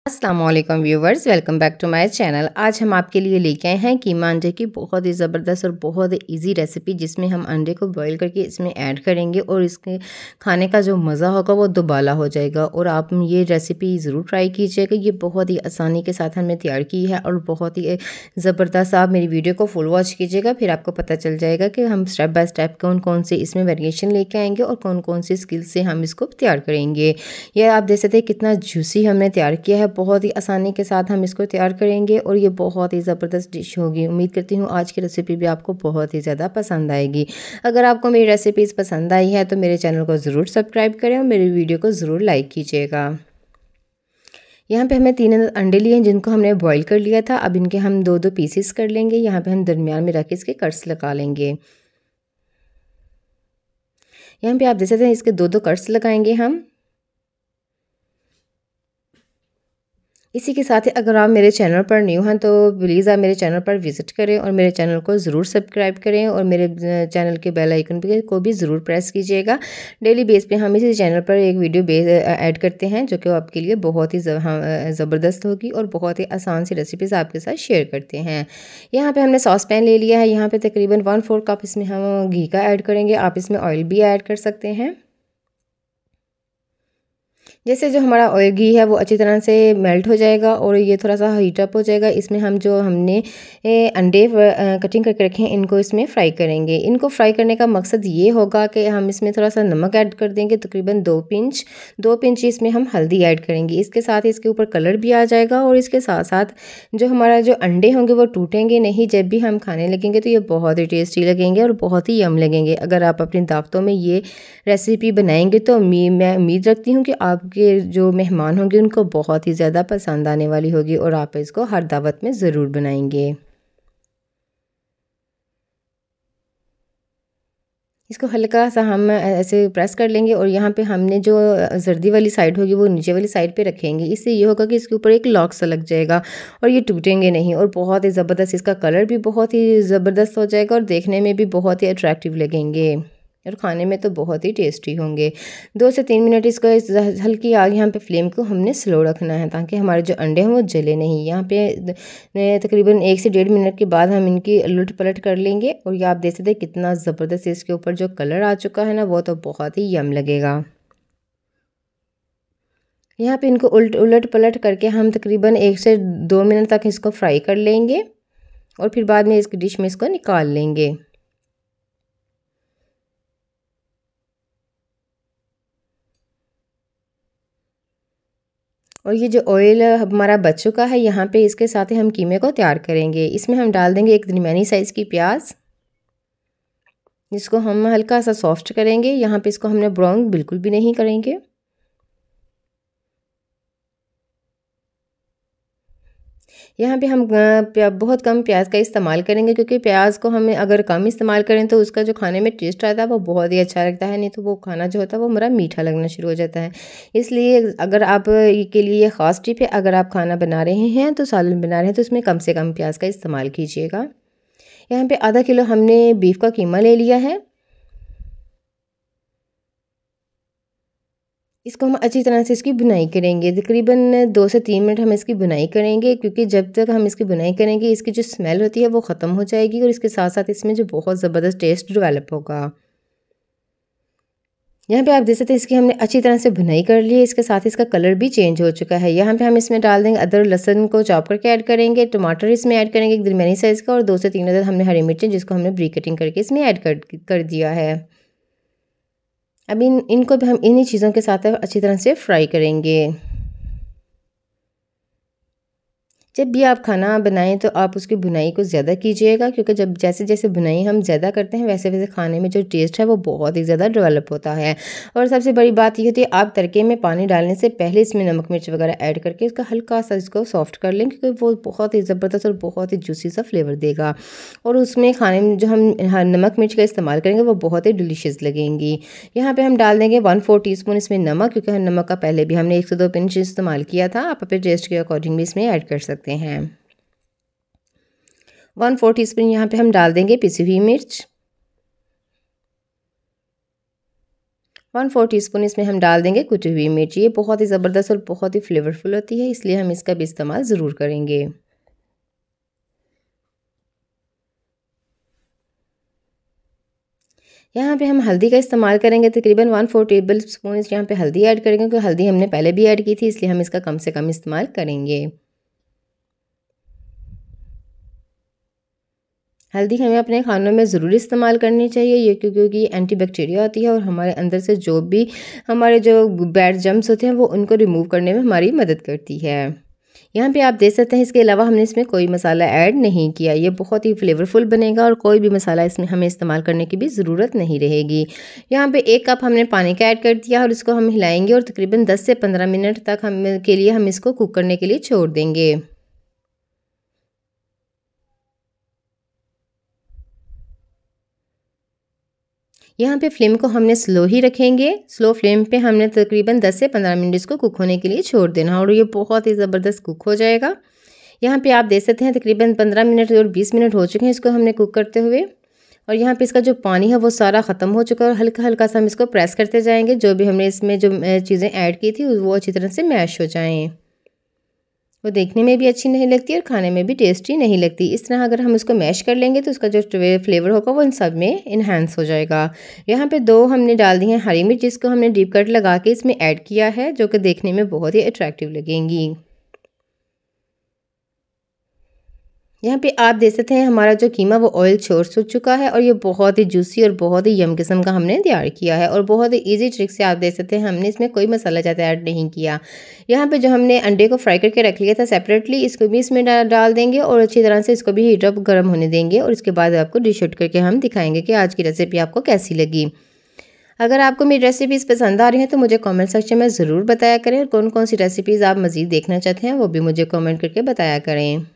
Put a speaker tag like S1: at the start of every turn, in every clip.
S1: अस्सलाम वालेकुम viewers, welcome back to my channel. आज हम आपके लिए लेके आए हैं कीमा अंडे की बहुत ही ज़बरदस्त और बहुत ही इजी रेसिपी, जिसमें हम अंडे को बॉईल करके इसमें ऐड करेंगे और इसके खाने का जो मज़ा होगा वो दुबाला हो जाएगा। और आप ये रेसिपी ज़रूर ट्राई कीजिएगा। ये बहुत ही आसानी के साथ हमने तैयार की है और बहुत ही ज़बरदस्त। आप मेरी वीडियो को फुल वॉच कीजिएगा, फिर आपको पता चल जाएगा कि हम स्टेप बाय स्टेप कौन कौन से इसमें वेरिएशन लेके आएंगे और कौन कौन सी स्किल से हम इसको तैयार करेंगे। यह आप देख सकते हैं कितना जूसी हमने तैयार किया है। बहुत ही आसानी के साथ हम इसको तैयार करेंगे और ये बहुत ही ज़बरदस्त डिश होगी। उम्मीद करती हूँ आज की रेसिपी भी आपको बहुत ही ज़्यादा पसंद आएगी। अगर आपको मेरी रेसिपीज़ पसंद आई है तो मेरे चैनल को ज़रूर सब्सक्राइब करें और मेरी वीडियो को ज़रूर लाइक कीजिएगा। यहाँ पे हमें 3 अंडे लिए हैं जिनको हमने बॉईल कर लिया था। अब इनके हम 2-2 पीसेस कर लेंगे। यहाँ पे हम दरमियान में रख के इसके कट्स लगा लेंगे। यहाँ पे आप देख सकते हैं इसके 2-2 कट्स लगाएंगे हम। इसी के साथ ही अगर आप मेरे चैनल पर न्यू हैं तो प्लीज़ आप मेरे चैनल पर विज़िट करें और मेरे चैनल को ज़रूर सब्सक्राइब करें और मेरे चैनल के बेल आइकन को भी ज़रूर प्रेस कीजिएगा। डेली बेस पे हम इसी चैनल पर एक वीडियो ऐड करते हैं जो कि आपके लिए बहुत ही ज़बरदस्त होगी और बहुत ही आसान सी रेसिपीज़ आपके साथ शेयर करते हैं। यहाँ पर हमने सॉस पैन ले लिया है। यहाँ पर तकरीबन 1/4 कप इसमें हम घी का ऐड करेंगे। आप इसमें ऑयल भी ऐड कर सकते हैं। जैसे जो हमारा ऑयल घी है वो अच्छी तरह से मेल्ट हो जाएगा और ये थोड़ा सा हीट अप हो जाएगा। इसमें हम जो हमने अंडे कटिंग करके रखे हैं इनको इसमें फ्राई करेंगे। इनको फ्राई करने का मकसद ये होगा कि हम इसमें थोड़ा सा नमक ऐड कर देंगे, तकरीबन 2 पिंच इसमें हम हल्दी ऐड करेंगे। इसके साथ ही इसके ऊपर कलर भी आ जाएगा और इसके साथ साथ जो हमारा जो अंडे होंगे वो टूटेंगे नहीं। जब भी हम खाने लगेंगे तो ये बहुत ही टेस्टी लगेंगे और बहुत ही यम लगेंगे। अगर आप अपनी दावतों में ये रेसिपी बनाएंगे तो मैं उम्मीद रखती हूँ कि आपके जो मेहमान होंगे उनको बहुत ही ज़्यादा पसंद आने वाली होगी और आप इसको हर दावत में ज़रूर बनाएंगे। इसको हल्का सा हम ऐसे प्रेस कर लेंगे और यहाँ पे हमने जो जर्दी वाली साइड होगी वो नीचे वाली साइड पे रखेंगे। इससे ये होगा कि इसके ऊपर एक लॉक सा लग जाएगा और ये टूटेंगे नहीं और बहुत ही ज़बरदस्त इसका कलर भी बहुत ही ज़बरदस्त हो जाएगा और देखने में भी बहुत ही अट्रैक्टिव लगेंगे और खाने में तो बहुत ही टेस्टी होंगे। 2 से 3 मिनट इसको हल्की आग यहाँ पे फ्लेम को हमने स्लो रखना है ताकि हमारे जो अंडे हैं वो जले नहीं। यहाँ पे तकरीबन 1 से 1.5 मिनट के बाद हम इनकी उलट पलट कर लेंगे और ये आप देख सकते हैं कितना ज़बरदस्त इसके ऊपर जो कलर आ चुका है ना वो तो बहुत ही यम लगेगा। यहाँ पे इनको उलट पलट करके हम तकरीबन 1 से 2 मिनट तक इसको फ्राई कर लेंगे और फिर बाद में इसकी डिश में इसको निकाल लेंगे। और ये जो ऑयल हमारा बच चुका है यहाँ पे इसके साथ ही हम कीमे को तैयार करेंगे। इसमें हम डाल देंगे एक दरमियानी साइज़ की प्याज, जिसको हम हल्का सा सॉफ्ट करेंगे। यहाँ पे इसको हमने ब्राउन बिल्कुल भी नहीं करेंगे। यहाँ पे हम बहुत कम प्याज का इस्तेमाल करेंगे क्योंकि प्याज को हमें अगर कम इस्तेमाल करें तो उसका जो खाने में टेस्ट आता है वो बहुत ही अच्छा लगता है, नहीं तो वो खाना जो होता है वो हमारा मीठा लगना शुरू हो जाता है। इसलिए अगर आप के लिए ये ख़ास टिप है, अगर आप खाना बना रहे हैं तो सालन बना रहे हैं तो उसमें कम से कम प्याज का इस्तेमाल कीजिएगा। यहाँ पे आधा किलो हमने बीफ का कीमा ले लिया है। इसको हम अच्छी तरह से इसकी बुनाई करेंगे। तकरीबन 2 से 3 मिनट हम इसकी बुनाई करेंगे क्योंकि जब तक हम इसकी बुनाई करेंगे इसकी जो स्मेल होती है वो ख़त्म हो जाएगी और इसके साथ साथ इसमें जो बहुत ज़बरदस्त टेस्ट डेवलप होगा। यहाँ पे आप देख सकते हैं इसकी हमने अच्छी तरह से बुनाई कर ली है। इसके साथ इसका कलर भी चेंज हो चुका है। यहाँ पे हम इसमें डाल देंगे अदरक लहसुन को चॉप करके ऐड करेंगे। टमाटर इसमें ऐड करेंगे एक दरमियानी साइज़ का और 2 से 3 अदद हमने हरी मिर्चें जिसको हमने ब्रीक कटिंग करके इसमें ऐड कर दिया है। अब इनको भी हम इन्हीं चीज़ों के साथ अच्छी तरह से फ्राई करेंगे। जब भी आप खाना बनाएं तो आप उसकी बुनाई को ज़्यादा कीजिएगा क्योंकि जब जैसे जैसे बुनाई हम ज़्यादा करते हैं वैसे वैसे खाने में जो टेस्ट है वो बहुत ही ज़्यादा डेवलप होता है। और सबसे बड़ी बात ये होती है आप तड़के में पानी डालने से पहले इसमें नमक मिर्च वगैरह ऐड करके इसका हल्का सा इसको सॉफ्ट कर लें क्योंकि वो बहुत ही ज़बरदस्त और बहुत ही जूसी सा फ्लेवर देगा और उसमें खाने में जो हम नमक मिर्च का इस्तेमाल करेंगे वो बहुत ही डिलीशियस लगेंगी। यहाँ पर हम डाल देंगे 1/4 टीस्पून इसमें नमक, क्योंकि नमक का पहले भी हमने 1 से 2 पिंच इस्तेमाल किया था। आप अपने टेस्ट के अकॉर्डिंग भी इसमें ऐड कर सकते हैं। 1/4 टीस्पून यहाँ पे हम डाल देंगे पिसी हुई मिर्च 1/4 टीस्पून इसमें हम डाल देंगे कुटी हुई मिर्च। ये बहुत ही ज़बरदस्त और बहुत ही फ्लेवरफुल होती है, इसलिए हम इसका भी इस्तेमाल ज़रूर करेंगे। यहाँ पे हम हल्दी का इस्तेमाल करेंगे, तकरीबन 1/4 टेबल स्पून यहाँ पे हल्दी ऐड करेंगे, क्योंकि हल्दी हमने पहले भी ऐड की थी, इसलिए हम इसका कम से कम इस्तेमाल करेंगे। हल्दी हमें अपने खानों में ज़रूर इस्तेमाल करनी चाहिए, ये क्योंकि एंटीबैक्टीरिया होती है और हमारे अंदर से जो भी हमारे जो बैड जर्म्स होते हैं वो उनको रिमूव करने में हमारी मदद करती है। यहाँ पे आप देख सकते हैं, इसके अलावा हमने इसमें कोई मसाला ऐड नहीं किया। ये बहुत ही फ्लेवरफुल बनेगा और कोई भी मसाला इसमें हमें इस्तेमाल करने की भी ज़रूरत नहीं रहेगी। यहाँ पे 1 कप हमने पानी का ऐड कर दिया और इसको हम हिलाएंगे और तकरीबन 10 से 15 मिनट तक हम इसको कुक करने के लिए छोड़ देंगे। यहाँ पे फ्लेम को हमने स्लो ही रखेंगे। स्लो फ्लेम पे हमने तकरीबन 10 से 15 मिनट इसको कुक होने के लिए छोड़ देना और ये बहुत ही ज़बरदस्त कुक हो जाएगा। यहाँ पे आप देख सकते हैं तकरीबन 15 मिनट और 20 मिनट हो चुके हैं इसको हमने कुक करते हुए, और यहाँ पे इसका जो पानी है वो सारा ख़त्म हो चुका है और हल्का हल्का सा हम इसको प्रेस करते जाएंगे। जो भी हमने इसमें जो चीज़ें ऐड की थी वो अच्छी तरह से मैश हो जाएँ। वो देखने में भी अच्छी नहीं लगती और खाने में भी टेस्टी नहीं लगती। इस तरह अगर हम उसको मैश कर लेंगे तो उसका जो फ्लेवर होगा वो इन सब में इन्हांस हो जाएगा। यहाँ पे 2 हमने डाल दी हैं हरी मिर्च, जिसको हमने डीप कट लगा के इसमें ऐड किया है, जो कि देखने में बहुत ही अट्रैक्टिव लगेंगी। यहाँ पे आप देख सकते हैं हमारा जो कीमा वो ऑयल छोड़ चुका है और ये बहुत ही जूसी और बहुत ही यम किस्म का हमने तैयार किया है और बहुत ही इजी ट्रिक से आप देख सकते हैं हमने इसमें कोई मसाला ज़्यादा ऐड नहीं किया। यहाँ पे जो हमने अंडे को फ्राई करके रख लिया था सेपरेटली, इसको भी इसमें डाल देंगे और अच्छी तरह से इसको भी हीट अप गर्म होने देंगे और इसके बाद आपको डिश आउट करके हम दिखाएंगे कि आज की रेसिपी आपको कैसी लगी। अगर आपको मेरी रेसिपीज़ पसंद आ रही हैं तो मुझे कमेंट सेक्शन में ज़रूर बताया करें और कौन कौन सी रेसिपीज़ आप मज़ीद देखना चाहते हैं वो भी मुझे कमेंट करके बताया करें।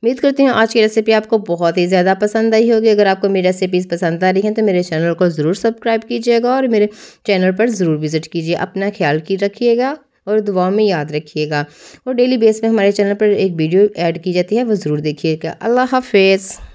S1: उम्मीद करती हूँ आज की रेसिपी आपको बहुत ही ज़्यादा पसंद आई होगी। अगर आपको मेरी रेसिपीज़ पसंद आ रही हैं तो मेरे चैनल को ज़रूर सब्सक्राइब कीजिएगा और मेरे चैनल पर ज़रूर विज़िट कीजिए। अपना ख्याल की रखिएगा और दुआओं में याद रखिएगा और डेली बेस पे हमारे चैनल पर एक वीडियो ऐड की जाती है, वो ज़रूर देखिएगा। अल्लाह हाफ़िज़।